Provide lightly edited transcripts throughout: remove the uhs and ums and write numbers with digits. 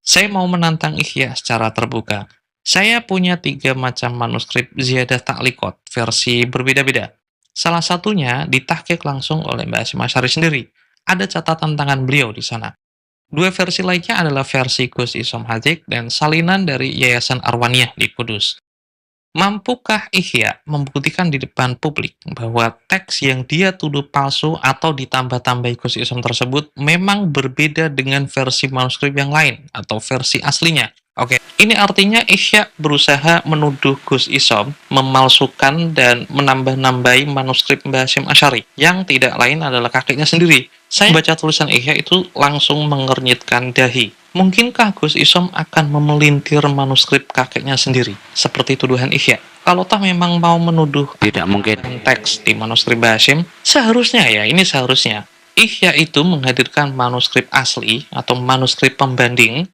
Saya mau menantang Ihya secara terbuka. Saya punya 3 macam manuskrip Ziyadah Ta'liqot, versi berbeda-beda. Salah satunya ditahqiq langsung oleh Mbak Hasyim Asy'ari sendiri. Ada catatan tangan beliau di sana. Dua versi lainnya adalah versi Gus Isom Hazik dan salinan dari Yayasan Arwaniyah di Kudus. Mampukah Ihya membuktikan di depan publik bahwa teks yang dia tuduh palsu atau ditambah-tambahi Gus Isom tersebut memang berbeda dengan versi manuskrip yang lain atau versi aslinya? Oke, ini artinya Ihya berusaha menuduh Gus Isom memalsukan dan menambah-nambahi manuskrip Mbah Hasyim Asy'ari yang tidak lain adalah kakeknya sendiri. Saya baca tulisan Ihya itu langsung mengernyitkan dahi. Mungkinkah Gus Isom akan memelintir manuskrip kakeknya sendiri? Seperti tuduhan Ihya. Kalau toh memang mau menuduh Tidak mungkin. teks di manuskrip Mbah Hasyim, seharusnya ya, ini seharusnya. Ihya itu menghadirkan manuskrip asli atau manuskrip pembanding.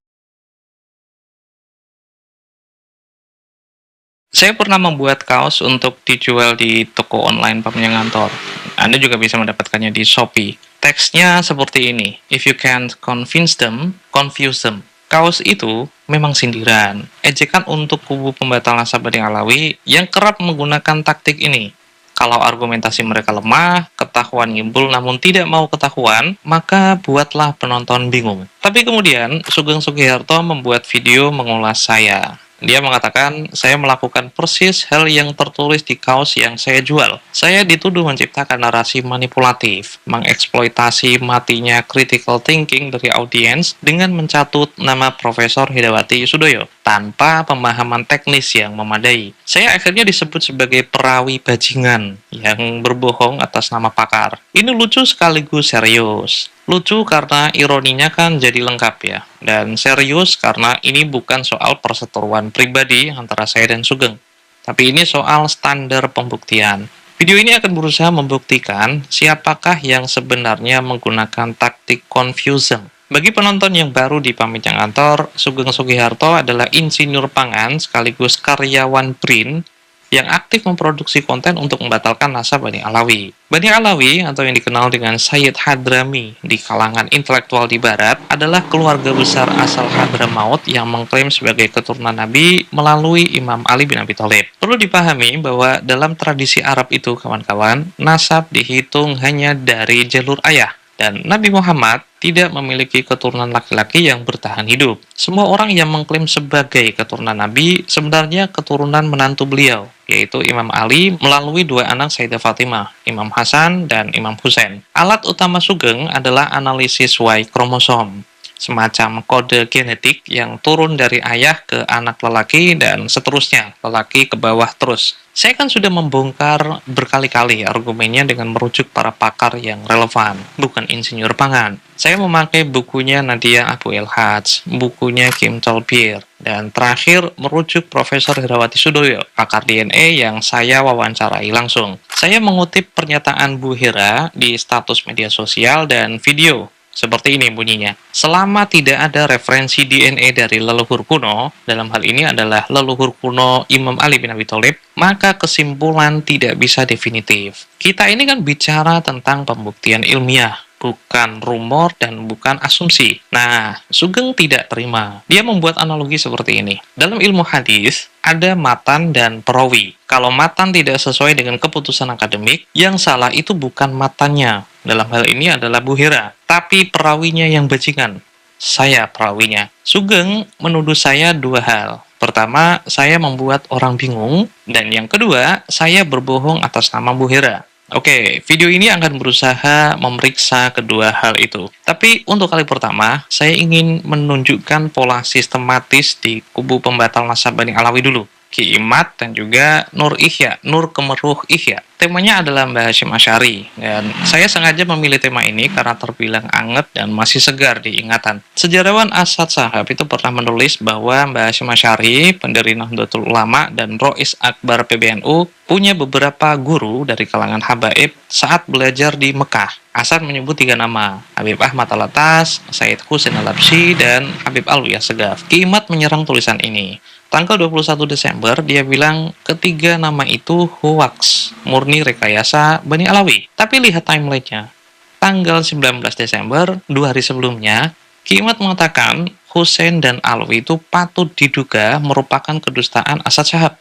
Saya pernah membuat kaos untuk dijual di toko online Pak Ngantor. Anda juga bisa mendapatkannya di Shopee. Teksnya seperti ini. If you can't convince them, confuse them. Kaos itu memang sindiran, ejekan untuk kubu pembatal Nasabanding Alawi yang kerap menggunakan taktik ini. Kalau argumentasi mereka lemah, ketahuan nyimpul namun tidak mau ketahuan, maka buatlah penonton bingung. Tapi kemudian, Sugeng Sugiharto membuat video mengulas saya. Dia mengatakan, saya melakukan persis hal yang tertulis di kaos yang saya jual. Saya dituduh menciptakan narasi manipulatif, mengeksploitasi matinya critical thinking dari audiens dengan mencatut nama Profesor Hidawati Sudoyo tanpa pemahaman teknis yang memadai. Saya akhirnya disebut sebagai perawi bajingan yang berbohong atas nama pakar. Ini lucu sekaligus serius. Lucu karena ironinya kan jadi lengkap ya. Dan serius karena ini bukan soal perseteruan pribadi antara saya dan Sugeng. Tapi ini soal standar pembuktian. Video ini akan berusaha membuktikan siapakah yang sebenarnya menggunakan taktik confusion. Bagi penonton yang baru di Pamitjang Kantor, Sugeng Sugiharto adalah insinyur pangan sekaligus karyawan BRIN yang aktif memproduksi konten untuk membatalkan nasab Bani Alawi. Bani Alawi, atau yang dikenal dengan Sayyid Hadrami di kalangan intelektual di Barat, adalah keluarga besar asal Hadramaut yang mengklaim sebagai keturunan Nabi melalui Imam Ali bin Abi Thalib. Perlu dipahami bahwa dalam tradisi Arab itu, kawan-kawan, nasab dihitung hanya dari jalur ayah. Dan Nabi Muhammad tidak memiliki keturunan laki-laki yang bertahan hidup. Semua orang yang mengklaim sebagai keturunan Nabi sebenarnya keturunan menantu beliau, yaitu Imam Ali melalui 2 anak Sayyidah Fatimah, Imam Hasan dan Imam Husain. Alat utama Sugeng adalah analisis Y kromosom, semacam kode genetik yang turun dari ayah ke anak lelaki dan seterusnya, lelaki ke bawah terus. Saya kan sudah membongkar berkali-kali argumennya dengan merujuk para pakar yang relevan, bukan insinyur pangan. Saya memakai bukunya Nadia Abu El-Hajj, bukunya Kim Tolbier, dan terakhir merujuk Profesor Hidawati Sudoyo, pakar DNA yang saya wawancarai langsung. Saya mengutip pernyataan Bu Hira di status media sosial dan video. Seperti ini bunyinya. Selama tidak ada referensi DNA dari leluhur kuno, dalam hal ini adalah leluhur kuno Imam Ali bin Abi Thalib, maka kesimpulan tidak bisa definitif. Kita ini kan bicara tentang pembuktian ilmiah, bukan rumor dan bukan asumsi. Nah, Sugeng tidak terima. Dia membuat analogi seperti ini. Dalam ilmu hadis, ada matan dan perawi. Kalau matan tidak sesuai dengan keputusan akademik, yang salah itu bukan matannya. Dalam hal ini adalah Bu Hira, tapi perawinya yang bajingan. Saya perawinya. Sugeng menuduh saya 2 hal. Pertama, saya membuat orang bingung, dan yang kedua, saya berbohong atas nama Bu Hira. Oke, video ini akan berusaha memeriksa kedua hal itu. Tapi untuk kali pertama, saya ingin menunjukkan pola sistematis di kubu pembatal nasab Bani Alawi dulu. Ki Imad dan juga Nur Ihya, Nur Kemeruh Ihya. Temanya adalah Mbah Hasyim Asy'ari, dan saya sengaja memilih tema ini karena terbilang anget dan masih segar di ingatan. Sejarawan Asad Shahab itu pernah menulis bahwa Mbah Hasyim Asy'ari, pendiri Nahdlatul Ulama dan Rois Akbar PBNU, punya beberapa guru dari kalangan habaib saat belajar di Mekah. Asad menyebut 3 nama, Habib Ahmad Al-Attas, Sayyid Husain Al-Habsyi, dan Habib Alwi Assegaf. Ki Imad menyerang tulisan ini. Tanggal 21 Desember, dia bilang ketiga nama itu hoax, murni rekayasa Bani Alawi. Tapi lihat timeline-nya. Tanggal 19 Desember, 2 hari sebelumnya, Ki Imad mengatakan Husain dan Alwi itu patut diduga merupakan kedustaan Asad Syahab.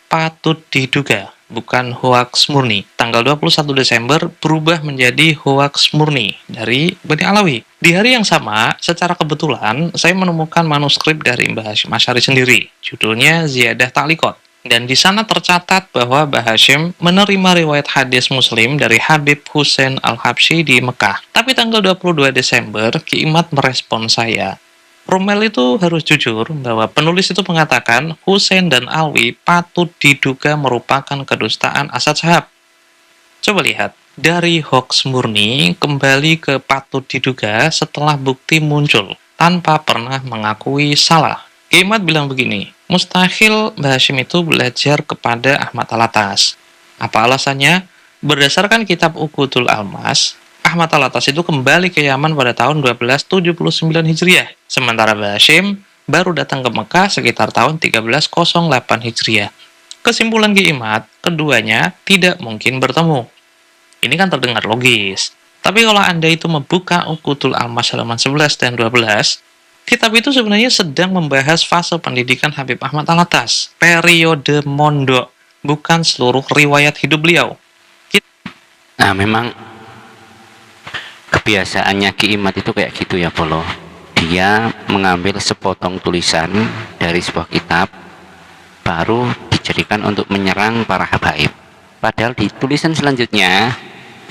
Patut diduga, bukan hoaks murni. Tanggal 21 Desember berubah menjadi hoaks murni dari Bani Alawi. Di hari yang sama, secara kebetulan, saya menemukan manuskrip dari Mbah Hashim Asy'ari sendiri. Judulnya Ziyadah Ta'liqat. Dan di sana tercatat bahwa Mbah Hashim menerima riwayat hadis Muslim dari Habib Husain Al-Habsyi di Mekah. Tapi tanggal 22 Desember, Ki Imad merespon saya. Rommel itu harus jujur bahwa penulis itu mengatakan Husain dan Alwi patut diduga merupakan kedustaan Asad Syahab. Coba lihat, dari hoaks murni kembali ke patut diduga setelah bukti muncul tanpa pernah mengakui salah. Ki Imad bilang begini, mustahil Mbah Hashim itu belajar kepada Ahmad Alatas. Apa alasannya? Berdasarkan kitab Uqudul Almas, Ahmad Alatas itu kembali ke Yaman pada tahun 1279 Hijriah. Sementara Mbah Hashim baru datang ke Mekah sekitar tahun 1308 Hijriah. Kesimpulan Ki Imad, keduanya tidak mungkin bertemu. Ini kan terdengar logis. Tapi kalau Anda itu membuka Uqudul Almas halaman 11 dan 12, kitab itu sebenarnya sedang membahas fase pendidikan Habib Ahmad Alatas, periode mondok, bukan seluruh riwayat hidup beliau. Nah, memang kebiasaannya Ki Imad itu kayak gitu ya, Polo. Dia mengambil sepotong tulisan dari sebuah kitab, baru dijadikan untuk menyerang para habaib. Padahal di tulisan selanjutnya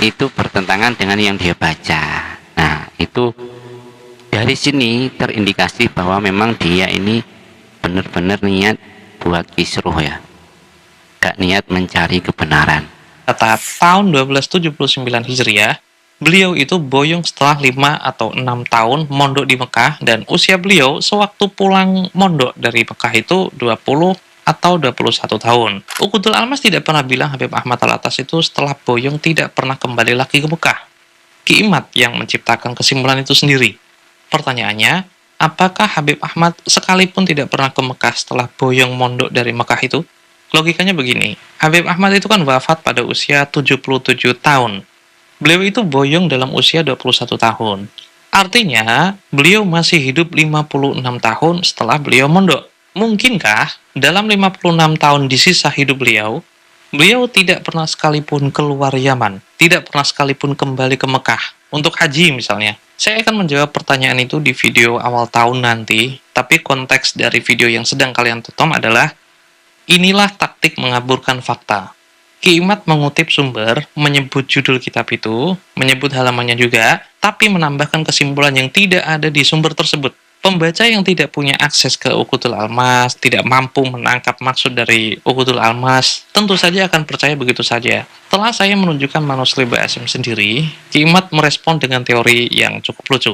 itu bertentangan dengan yang dia baca. Nah, itu dari sini terindikasi bahwa memang dia ini benar-benar niat buat kisruh ya, gak niat mencari kebenaran. Tetap tahun 1279 Hijriah, beliau itu boyong setelah 5 atau 6 tahun mondok di Mekah, dan usia beliau sewaktu pulang mondok dari Mekah itu 20 atau 21 tahun. Uqudul Almas tidak pernah bilang Habib Ahmad Alatas itu setelah boyong tidak pernah kembali lagi ke Mekah. Ki Imad yang menciptakan kesimpulan itu sendiri. Pertanyaannya, apakah Habib Ahmad sekalipun tidak pernah ke Mekah setelah boyong mondok dari Mekah itu? Logikanya begini, Habib Ahmad itu kan wafat pada usia 77 tahun. Beliau itu boyong dalam usia 21 tahun. Artinya, beliau masih hidup 56 tahun setelah beliau mondok. Mungkinkah dalam 56 tahun di sisa hidup beliau, beliau tidak pernah sekalipun keluar Yaman, tidak pernah sekalipun kembali ke Mekah untuk haji misalnya? Saya akan menjawab pertanyaan itu di video awal tahun nanti, tapi konteks dari video yang sedang kalian tonton adalah inilah taktik mengaburkan fakta. Ki Imad mengutip sumber, menyebut judul kitab itu, menyebut halamannya juga, tapi menambahkan kesimpulan yang tidak ada di sumber tersebut. Pembaca yang tidak punya akses ke Uqudul Almas, tidak mampu menangkap maksud dari Uqudul Almas, tentu saja akan percaya begitu saja. Setelah saya menunjukkan manuskrip Mbah Hashim sendiri, Ki Imad merespon dengan teori yang cukup lucu.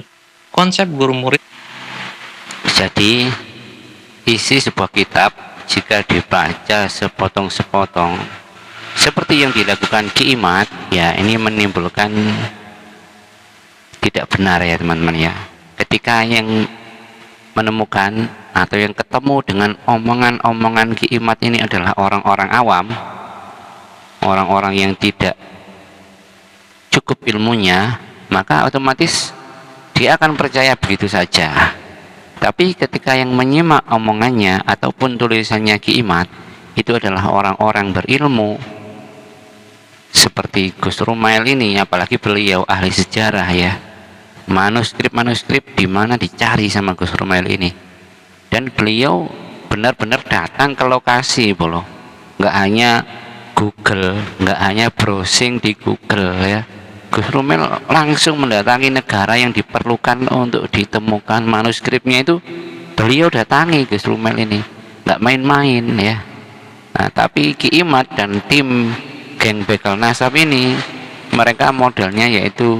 Konsep guru murid. Jadi, isi sebuah kitab jika dibaca sepotong-sepotong seperti yang dilakukan Ki Imad, ya ini menimbulkan tidak benar ya teman-teman ya. Ketika yang menemukan atau yang ketemu dengan omongan-omongan Ki Imad ini adalah orang-orang awam, orang-orang yang tidak cukup ilmunya, maka otomatis dia akan percaya begitu saja. Tapi ketika yang menyimak omongannya ataupun tulisannya Ki Imad itu adalah orang-orang berilmu seperti Gus Rumail ini, apalagi beliau ahli sejarah ya, manuskrip-manuskrip di mana dicari sama Gus Rumail ini, dan beliau benar-benar datang ke lokasi, Bolo. Nggak hanya Google, nggak hanya browsing di Google ya. Gus Rumail langsung mendatangi negara yang diperlukan untuk ditemukan manuskripnya, itu beliau datangi Gus Rumail ini, nggak main-main ya. Nah, tapi Ki Imad dan tim geng begal nasab ini, mereka modalnya yaitu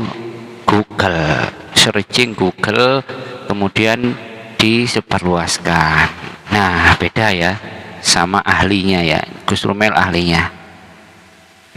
Google, searching Google, kemudian disebarluaskan. Nah, beda ya sama ahlinya ya, Gus Rumail ahlinya.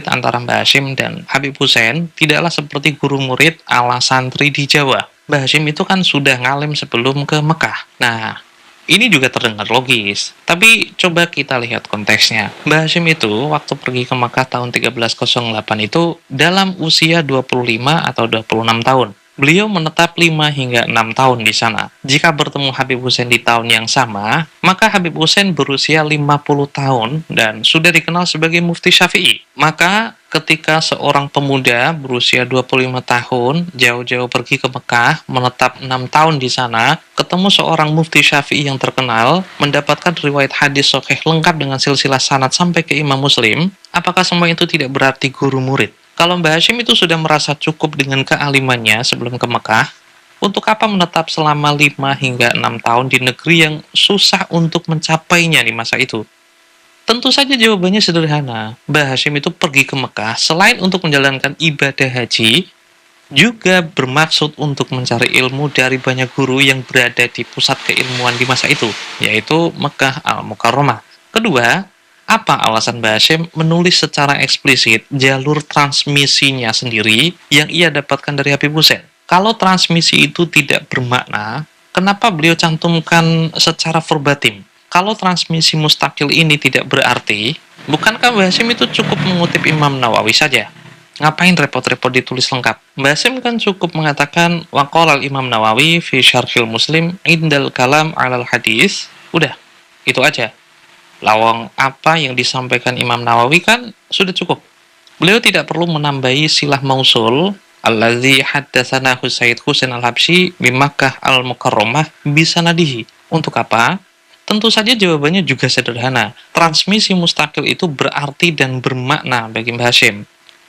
Antara Mbah Hashim dan Habib Husain tidaklah seperti guru murid ala santri di Jawa. Mbah Hashim itu kan sudah ngalim sebelum ke Mekah. Nah, ini juga terdengar logis, tapi coba kita lihat konteksnya. Mbah Hashim itu waktu pergi ke Mekah tahun 1308 itu dalam usia 25 atau 26 tahun. Beliau menetap 5 hingga 6 tahun di sana. Jika bertemu Habib Hussein di tahun yang sama, maka Habib Hussein berusia 50 tahun dan sudah dikenal sebagai Mufti Syafi'i. Maka ketika seorang pemuda berusia 25 tahun jauh-jauh pergi ke Mekah, menetap 6 tahun di sana, ketemu seorang Mufti Syafi'i yang terkenal, mendapatkan riwayat hadis sahih lengkap dengan silsilah sanad sampai ke Imam Muslim, apakah semua itu tidak berarti guru murid? Kalau Mbah Hashim itu sudah merasa cukup dengan kealimannya sebelum ke Mekah, untuk apa menetap selama 5 hingga 6 tahun di negeri yang susah untuk mencapainya di masa itu? Tentu saja jawabannya sederhana. Mbah Hashim itu pergi ke Mekah selain untuk menjalankan ibadah haji, juga bermaksud untuk mencari ilmu dari banyak guru yang berada di pusat keilmuan di masa itu, yaitu Mekah Al-Mukarramah. Kedua, apa alasan Mbah Hashim menulis secara eksplisit jalur transmisinya sendiri yang ia dapatkan dari Habib Hussein? Kalau transmisi itu tidak bermakna, kenapa beliau cantumkan secara verbatim? Kalau transmisi mustakil ini tidak berarti, bukankah Mbah Hashim itu cukup mengutip Imam Nawawi saja? Ngapain repot-repot ditulis lengkap? Mbah Hashim kan cukup mengatakan waqala Imam Nawawi fi syarhil Muslim indal kalam alal hadis. Udah, itu aja. Lawang apa yang disampaikan Imam Nawawi kan sudah cukup. Beliau tidak perlu menambahi silah mausul allazi haddatsana Husaid Husain al-Habsyi bi Makkah al-Mukarramah bisanadihi. Untuk apa? Tentu saja jawabannya juga sederhana. Transmisi mustakil itu berarti dan bermakna bagi Mbah Hashim.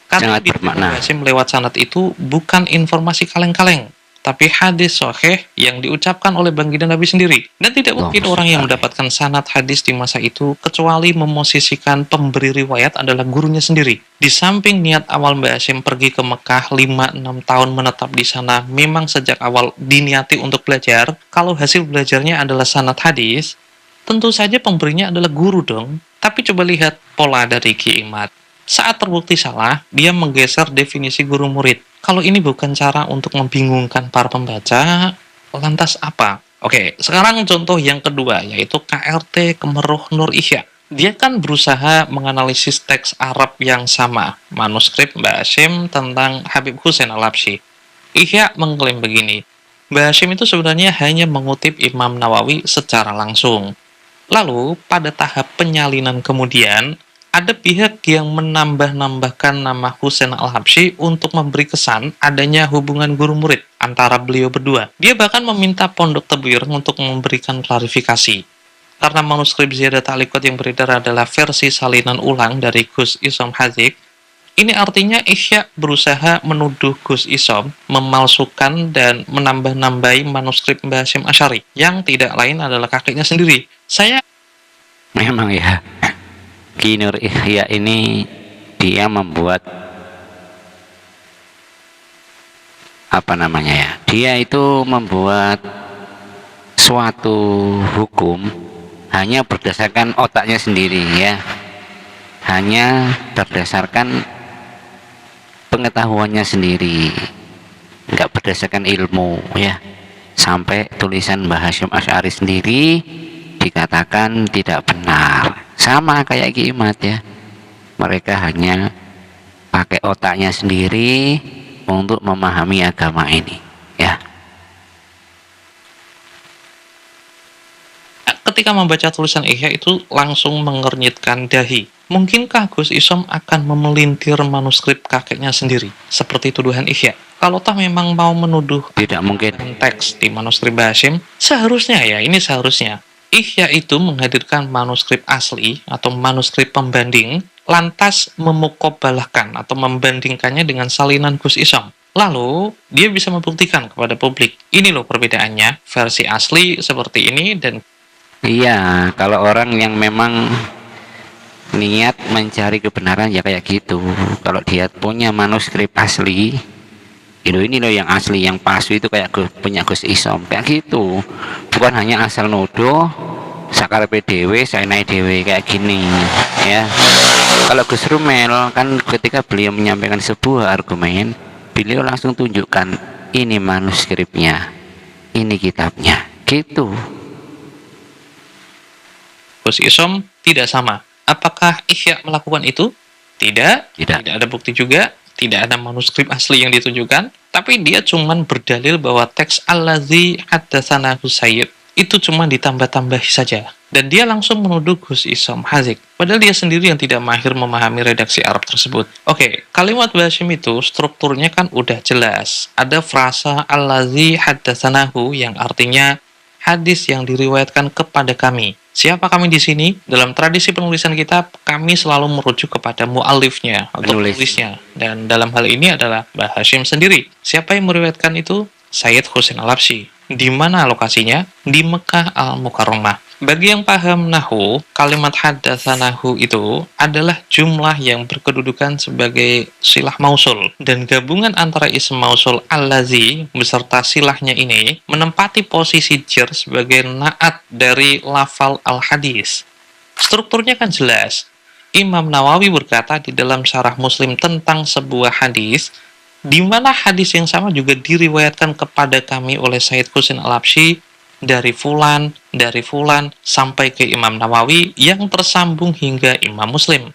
Karena Sangat bermakna. Mbah Hashim lewat sanad itu bukan informasi kaleng-kaleng, tapi hadis sahih yang diucapkan oleh baginda Nabi sendiri. Dan tidak mungkin orang yang mendapatkan sanad hadis di masa itu kecuali memosisikan pemberi riwayat adalah gurunya sendiri. Di samping niat awal Mbah Hashim pergi ke Mekah 5-6 tahun menetap di sana memang sejak awal diniati untuk belajar, kalau hasil belajarnya adalah sanad hadis, tentu saja pemberinya adalah guru dong. Tapi coba lihat pola dari Ki Imad. Saat terbukti salah, dia menggeser definisi guru murid. Kalau ini bukan cara untuk membingungkan para pembaca, lantas apa? Oke, sekarang contoh yang kedua, yaitu KRT Kemeruh Nur Ihya. Dia kan berusaha menganalisis teks Arab yang sama, manuskrip Mbah Hashim tentang Habib Hussein al-Habsyi. Ihya mengklaim begini, Mbah Hashim itu sebenarnya hanya mengutip Imam Nawawi secara langsung. Lalu, pada tahap penyalinan kemudian, ada pihak yang menambah-nambahkan nama Husain al-Habsyi untuk memberi kesan adanya hubungan guru murid antara beliau berdua. Dia bahkan meminta Pondok Tebir untuk memberikan klarifikasi. Karena manuskrip Ziyadat Ta'liqat yang beredar adalah versi salinan ulang dari Gus Isom Hazik, ini artinya Ihya berusaha menuduh Gus Isom memalsukan dan menambah-nambahi manuskrip Mbah Hashim Asy'ari, yang tidak lain adalah kakeknya sendiri. Saya Memang ya, Ki Nur Ihya ini dia membuat apa namanya ya? Dia itu membuat suatu hukum hanya berdasarkan otaknya sendiri ya. Hanya berdasarkan pengetahuannya sendiri. Enggak berdasarkan ilmu ya. Sampai tulisan Mbah Hashim Asy'ari sendiri dikatakan tidak benar. Sama kayak Ki Imad ya, mereka hanya pakai otaknya sendiri untuk memahami agama ini ya. ketika membaca tulisan Ihya itu langsung mengernyitkan dahi. Mungkinkah Gus Isom akan memelintir manuskrip kakeknya sendiri? Seperti tuduhan Ihya. Kalau toh memang mau menuduh Tidak mungkin. teks di manuskrip Mbah Hashim, seharusnya ya, ini seharusnya Ihya itu menghadirkan manuskrip asli atau manuskrip pembanding, lantas memukobalahkan atau membandingkannya dengan salinan Gus Isom. Lalu, dia bisa membuktikan kepada publik, ini loh perbedaannya, versi asli seperti ini dan Iya, kalau orang yang memang niat mencari kebenaran ya kayak gitu. Kalau dia punya manuskrip asli, ini loh yang asli, yang palsu itu kayak punya Gus Isom kayak gitu. Bukan hanya asal nuduh sakar PDW, saya naik dewe kayak gini ya. Kalau Gus Rumel kan ketika beliau menyampaikan sebuah argumen, beliau langsung tunjukkan ini manuskripnya, ini kitabnya gitu. Gus Isom tidak sama. Apakah Ihya melakukan itu? Tidak. Tidak. Tidak ada bukti juga. tidak ada manuskrip asli yang ditunjukkan, tapi dia cuman berdalil bahwa teks allazi haddatsanahu Sayyid itu cuma ditambah-tambahi saja. Dan dia langsung menuduh Gus Isom Hazik. Padahal dia sendiri yang tidak mahir memahami redaksi Arab tersebut. Oke, kalimat Bashim itu strukturnya kan udah jelas. Ada frasa allazi haddatsanahu yang artinya hadis yang diriwayatkan kepada kami. Siapa kami di sini? Dalam tradisi penulisan kitab, kami selalu merujuk kepada mu'alifnya atau penulisnya. Dan dalam hal ini adalah Mbah Hashim sendiri. Siapa yang meriwayatkan itu? Sayyid Husain Al-Habsyi. Di mana lokasinya? Di Mekah Al-Mukarramah. Bagi yang paham nahu, kalimat haddatsanahu itu adalah jumlah yang berkedudukan sebagai silah mausul, dan gabungan antara ism mausul allazi beserta silahnya ini menempati posisi jar sebagai naat dari lafal al-hadis. Strukturnya kan jelas. Imam Nawawi berkata di dalam syarah Muslim tentang sebuah hadis, di mana hadis yang sama juga diriwayatkan kepada kami oleh Sayyid Husain Al-Habsyi dari fulan, sampai ke Imam Nawawi yang tersambung hingga Imam Muslim.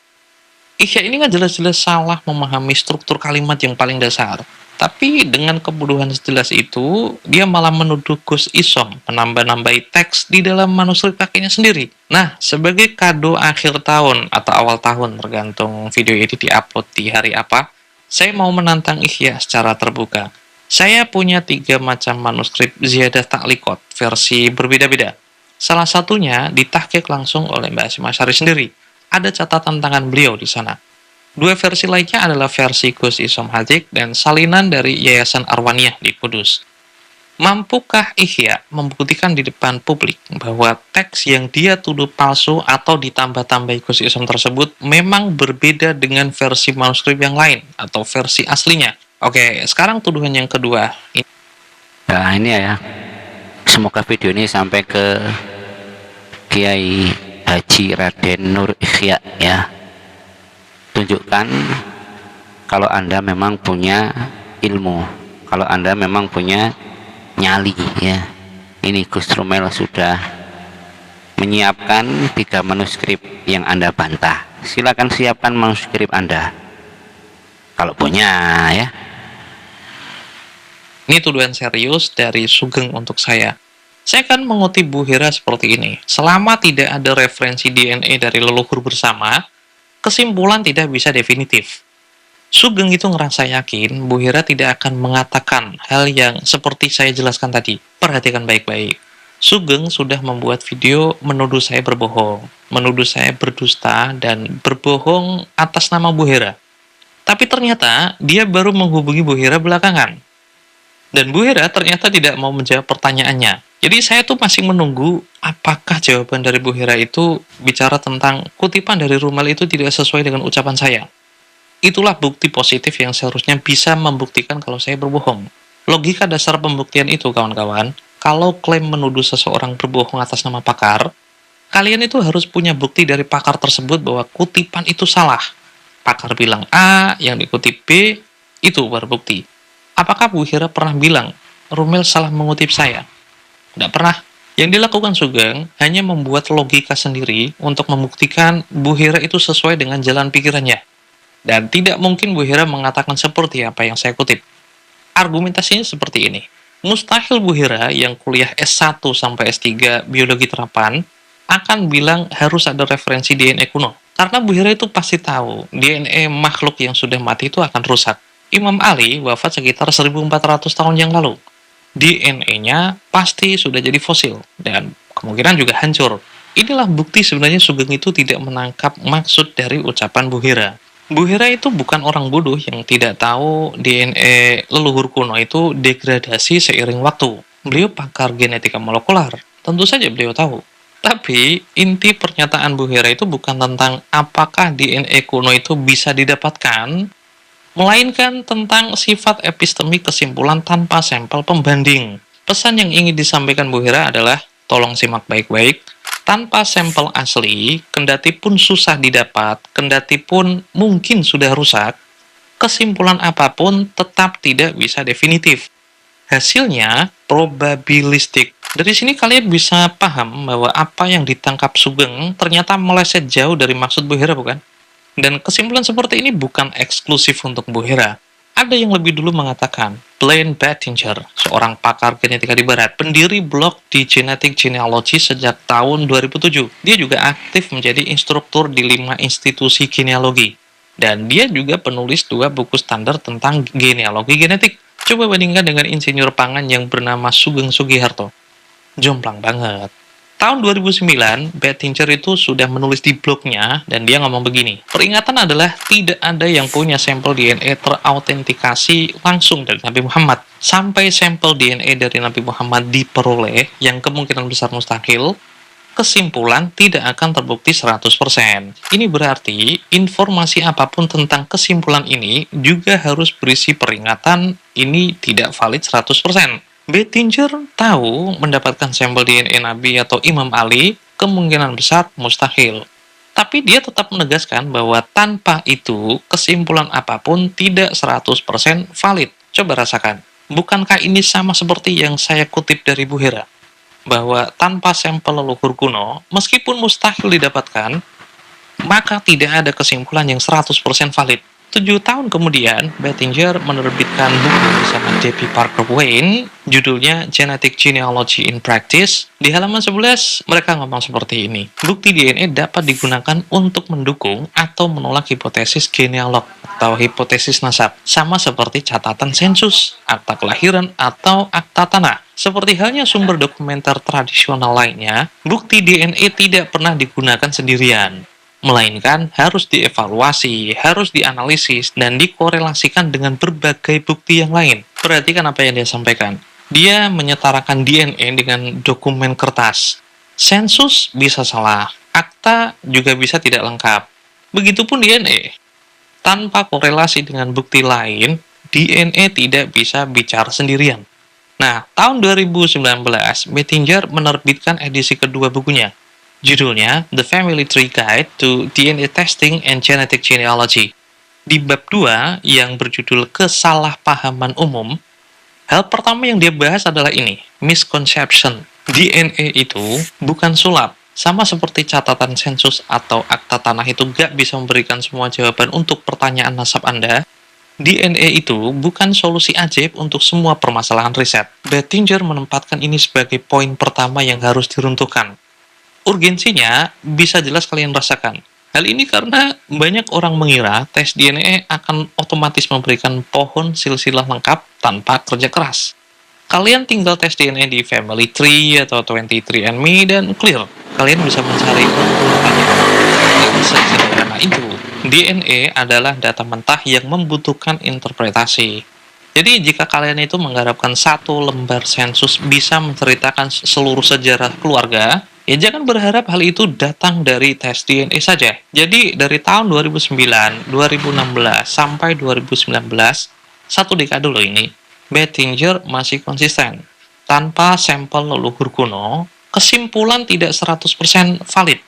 Ihya ini kan jelas-jelas salah memahami struktur kalimat yang paling dasar. Tapi dengan kebodohan sejelas itu, dia malah menuduh Gus Isom menambah-nambahi teks di dalam manuskrip kakeknya sendiri. Nah, sebagai kado akhir tahun atau awal tahun, tergantung video ini diupload di hari apa, saya mau menantang Ihya secara terbuka. Saya punya 3 macam manuskrip Ziyadah Ta'liqat, versi berbeda-beda. Salah satunya ditahqiq langsung oleh Mbah Hasyim Asy'ari sendiri. Ada catatan tangan beliau di sana. 2 versi lainnya adalah versi Gus Isom Hazik dan salinan dari Yayasan Arwaniyah di Kudus. Mampukah Ihya membuktikan di depan publik bahwa teks yang dia tuduh palsu atau ditambah-tambahi Gus Isom tersebut memang berbeda dengan versi manuskrip yang lain atau versi aslinya? Oke, sekarang tuduhan yang kedua. Nah ini ya, semoga video ini sampai ke Kiai Haji Raden Nur Ihya ya. Tunjukkan kalau Anda memang punya ilmu, kalau Anda memang punya nyali ya. Ini Gus Rumel sudah menyiapkan 3 manuskrip yang Anda bantah. Silakan siapkan manuskrip Anda kalau punya ya. Ini tuduhan serius dari Sugeng untuk saya. Saya akan mengutip Bu Hira seperti ini. Selama tidak ada referensi DNA dari leluhur bersama, kesimpulan tidak bisa definitif. Sugeng itu ngerasa yakin Bu Hira tidak akan mengatakan hal yang seperti saya jelaskan tadi. Perhatikan baik-baik. Sugeng sudah membuat video menuduh saya berbohong, menuduh saya berdusta, dan berbohong atas nama Bu Hira. Tapi ternyata dia baru menghubungi Bu Hira belakangan. Dan Bu Hira ternyata tidak mau menjawab pertanyaannya. Jadi saya tuh masih menunggu apakah jawaban dari Bu Hira itu bicara tentang kutipan dari Rumel itu tidak sesuai dengan ucapan saya. Itulah bukti positif yang seharusnya bisa membuktikan kalau saya berbohong. Logika dasar pembuktian itu, kawan-kawan, kalau klaim menuduh seseorang berbohong atas nama pakar, kalian itu harus punya bukti dari pakar tersebut bahwa kutipan itu salah. Pakar bilang A, yang dikutip B, itu baru bukti. Apakah Bu Hira pernah bilang, Rumel salah mengutip saya? Tidak pernah. Yang dilakukan Sugeng hanya membuat logika sendiri untuk membuktikan Bu Hira itu sesuai dengan jalan pikirannya. Dan tidak mungkin Bu Hira mengatakan seperti apa yang saya kutip. Argumentasinya seperti ini. Mustahil Bu Hira yang kuliah S1 sampai S3 biologi terapan akan bilang harus ada referensi DNA kuno. Karena Bu Hira itu pasti tahu DNA makhluk yang sudah mati itu akan rusak. Imam Ali wafat sekitar 1400 tahun yang lalu. DNA-nya pasti sudah jadi fosil dan kemungkinan juga hancur. Inilah bukti sebenarnya Sugeng itu tidak menangkap maksud dari ucapan Bu Hira. Bu Hira itu bukan orang bodoh yang tidak tahu DNA leluhur kuno itu degradasi seiring waktu. Beliau pakar genetika molekular. Tentu saja beliau tahu. Tapi inti pernyataan Bu Hira itu bukan tentang apakah DNA kuno itu bisa didapatkan, melainkan tentang sifat epistemik kesimpulan tanpa sampel pembanding. Pesan yang ingin disampaikan Bu Hira adalah, tolong simak baik-baik, tanpa sampel asli, kendati pun susah didapat, kendati pun mungkin sudah rusak, kesimpulan apapun tetap tidak bisa definitif. Hasilnya probabilistik. Dari sini kalian bisa paham bahwa apa yang ditangkap Sugeng ternyata meleset jauh dari maksud Bu Hira, bukan? Dan kesimpulan seperti ini bukan eksklusif untuk Bu Hera. Ada yang lebih dulu mengatakan, Blaine Bettinger, seorang pakar genetika di Barat, pendiri blog di Genetic Genealogy sejak tahun 2007. Dia juga aktif menjadi instruktur di 5 institusi genealogi. Dan dia juga penulis 2 buku standar tentang genealogi genetik. Coba bandingkan dengan insinyur pangan yang bernama Sugeng Sugiharto. Jomplang banget. Tahun 2009, Bettinger itu sudah menulis di blognya, dan dia ngomong begini, peringatan adalah tidak ada yang punya sampel DNA terautentikasi langsung dari Nabi Muhammad. Sampai sampel DNA dari Nabi Muhammad diperoleh, yang kemungkinan besar mustahil, kesimpulan tidak akan terbukti 100%. Ini berarti, informasi apapun tentang kesimpulan ini juga harus berisi peringatan ini tidak valid 100%. Bettinger tahu mendapatkan sampel DNA Nabi atau Imam Ali kemungkinan besar mustahil. Tapi dia tetap menegaskan bahwa tanpa itu, kesimpulan apapun tidak 100% valid. Coba rasakan. Bukankah ini sama seperti yang saya kutip dari Bu Hera? Bahwa tanpa sampel leluhur kuno, meskipun mustahil didapatkan, maka tidak ada kesimpulan yang 100% valid. 7 tahun kemudian, Bettinger menerbitkan buku bersama Debbie Parker Wayne, judulnya Genetic Genealogy in Practice. Di halaman 11, mereka ngomong seperti ini. Bukti DNA dapat digunakan untuk mendukung atau menolak hipotesis genealog atau hipotesis nasab, sama seperti catatan sensus, akta kelahiran, atau akta tanah. Seperti halnya sumber dokumenter tradisional lainnya, bukti DNA tidak pernah digunakan sendirian, melainkan harus dievaluasi, harus dianalisis, dan dikorelasikan dengan berbagai bukti yang lain. Perhatikan apa yang dia sampaikan. Dia menyetarakan DNA dengan dokumen kertas. Sensus bisa salah, akta juga bisa tidak lengkap. Begitupun DNA. Tanpa korelasi dengan bukti lain, DNA tidak bisa bicara sendirian. Nah, tahun 2019, Bettinger menerbitkan edisi kedua bukunya. Judulnya The Family Tree Guide to DNA Testing and Genetic Genealogy. Di bab 2 yang berjudul Kesalahpahaman Umum, hal pertama yang dia bahas adalah ini, misconception. DNA itu bukan sulap. Sama seperti catatan sensus atau akta tanah itu gak bisa memberikan semua jawaban untuk pertanyaan nasab Anda, DNA itu bukan solusi ajaib untuk semua permasalahan riset. Bettinger menempatkan ini sebagai poin pertama yang harus diruntuhkan. Urgensinya bisa jelas kalian rasakan. Hal ini karena banyak orang mengira tes DNA akan otomatis memberikan pohon silsilah lengkap tanpa kerja keras. Kalian tinggal tes DNA di Family Tree atau 23andMe dan clear. Kalian bisa mencari pertanyaan yang sesederhana itu. DNA adalah data mentah yang membutuhkan interpretasi. Jadi jika kalian itu mengharapkan 1 lembar sensus bisa menceritakan seluruh sejarah keluarga, ya jangan berharap hal itu datang dari tes DNA saja. Jadi dari tahun 2009, 2016, sampai 2019, 1 dekade loh ini, Bettinger masih konsisten. Tanpa sampel leluhur kuno, kesimpulan tidak 100% valid.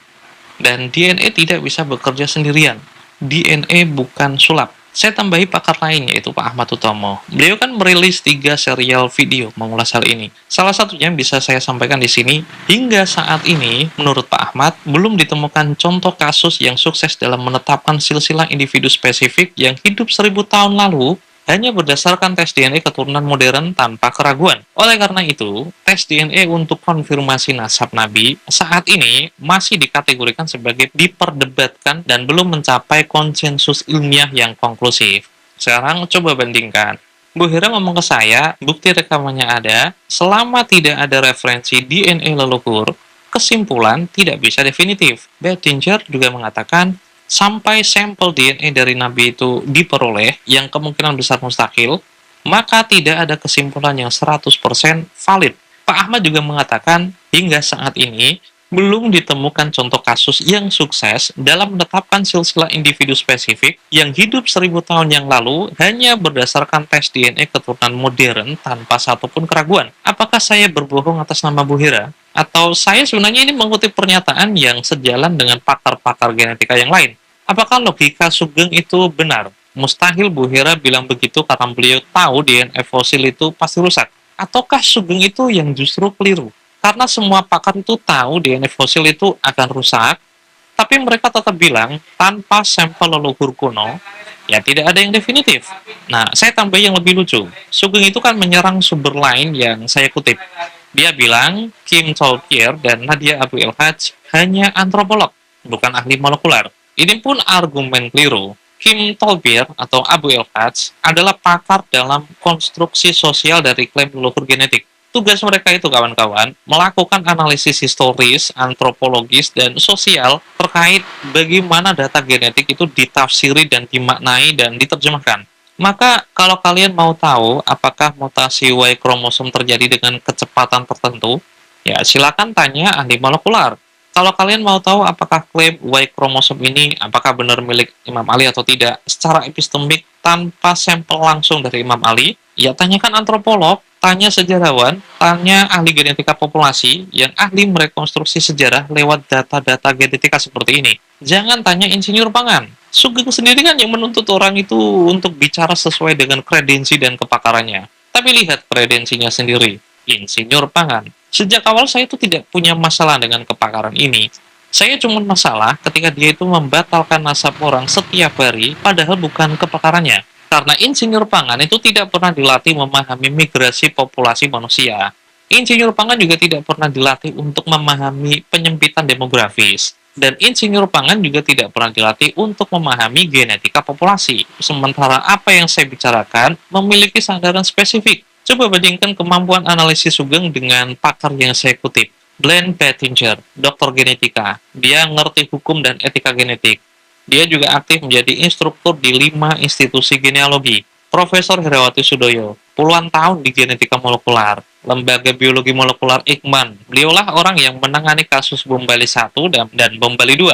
Dan DNA tidak bisa bekerja sendirian. DNA bukan sulap. Saya tambahi pakar lain, yaitu Pak Ahmad Utomo. Beliau kan merilis 3 serial video mengulas hal ini. Salah satunya bisa saya sampaikan di sini. Hingga saat ini, menurut Pak Ahmad, belum ditemukan contoh kasus yang sukses dalam menetapkan silsilah individu spesifik yang hidup 1000 tahun lalu hanya berdasarkan tes DNA keturunan modern tanpa keraguan. Oleh karena itu, tes DNA untuk konfirmasi nasab Nabi saat ini masih dikategorikan sebagai diperdebatkan dan belum mencapai konsensus ilmiah yang konklusif. Sekarang coba bandingkan. Bu Hera ngomong ke saya, bukti rekamannya ada, selama tidak ada referensi DNA leluhur, kesimpulan tidak bisa definitif. Bettinger juga mengatakan, sampai sampel DNA dari Nabi itu diperoleh, yang kemungkinan besar mustahil, maka tidak ada kesimpulan yang 100% valid. Pak Ahmad juga mengatakan, hingga saat ini, belum ditemukan contoh kasus yang sukses dalam menetapkan silsilah individu spesifik yang hidup 1000 tahun yang lalu hanya berdasarkan tes DNA keturunan modern tanpa satupun keraguan. Apakah saya berbohong atas nama Bu Hera? Atau saya sebenarnya ini mengutip pernyataan yang sejalan dengan pakar-pakar genetika yang lain? Apakah logika Sugeng itu benar? Mustahil Bu Hera bilang begitu karena beliau tahu DNA fosil itu pasti rusak. Ataukah Sugeng itu yang justru keliru? Karena semua pakar itu tahu DNA fosil itu akan rusak, Tapi mereka tetap bilang, tanpa sampel leluhur kuno, ya tidak ada yang definitif. Nah, saya tambah yang lebih lucu. Sugeng itu kan menyerang sumber lain yang saya kutip. Dia bilang, Kim Tolkier dan Nadia Abu Elhaj hanya antropolog, bukan ahli molekuler. Ini pun argumen keliru. Kim Tolbier atau Abu Elhaj adalah pakar dalam konstruksi sosial dari klaim leluhur genetik. Tugas mereka itu, kawan-kawan, melakukan analisis historis, antropologis, dan sosial terkait bagaimana data genetik itu ditafsiri dan dimaknai dan diterjemahkan. Maka, kalau kalian mau tahu apakah mutasi Y kromosom terjadi dengan kecepatan tertentu, ya silakan tanya ahli molekular. Kalau kalian mau tahu apakah klaim Y kromosom ini apakah benar milik Imam Ali atau tidak secara epistemik tanpa sampel langsung dari Imam Ali, ya tanyakan antropolog, tanya sejarawan, tanya ahli genetika populasi yang ahli merekonstruksi sejarah lewat data-data genetika seperti ini. Jangan tanya insinyur pangan. Sugeng sendiri kan yang menuntut orang itu untuk bicara sesuai dengan kredensi dan kepakarannya. Tapi lihat kredensinya sendiri, insinyur pangan. Sejak awal saya itu tidak punya masalah dengan kepakaran ini. Saya cuma masalah ketika dia itu membatalkan nasab orang setiap hari, padahal bukan kepakarannya. Karena insinyur pangan itu tidak pernah dilatih memahami migrasi populasi manusia. Insinyur pangan juga tidak pernah dilatih untuk memahami penyempitan demografis. Dan insinyur pangan juga tidak pernah dilatih untuk memahami genetika populasi. Sementara apa yang saya bicarakan memiliki sandaran spesifik. Coba bandingkan kemampuan analisis Sugeng dengan pakar yang saya kutip. Glenn Bettinger, dokter genetika. Dia ngerti hukum dan etika genetik. Dia juga aktif menjadi instruktur di 5 institusi genealogi. Profesor Herawati Sudoyo, puluhan tahun di genetika molekular, lembaga biologi molekular Eijkman. Beliaulah orang yang menangani kasus bom Bali 1 dan bom Bali 2.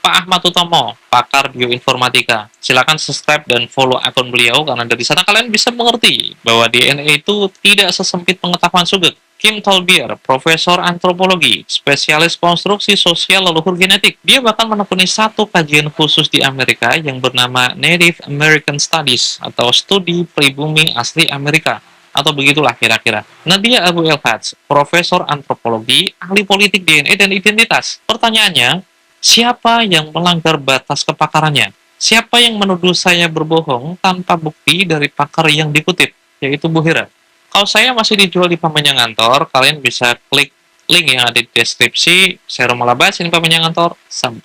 Pak Ahmad Utomo, pakar bioinformatika. Silakan subscribe dan follow akun beliau karena dari sana kalian bisa mengerti bahwa DNA itu tidak sesempit pengetahuan Sugeng. Kim Tolbier, profesor antropologi, spesialis konstruksi sosial leluhur genetik. Dia bahkan menekuni satu kajian khusus di Amerika yang bernama Native American Studies atau studi pribumi asli Amerika. Atau begitulah kira-kira. Nadia Abu Elhaj, profesor antropologi, ahli politik DNA dan identitas. Pertanyaannya, siapa yang melanggar batas kepakarannya? Siapa yang menuduh saya berbohong tanpa bukti dari pakar yang dikutip, yaitu Bu Hira? Kalau saya masih dijual di Pamenya Ngantor, kalian bisa klik link yang ada di deskripsi. Saya Romo Labas, ini Pamenya Ngantor. Sampai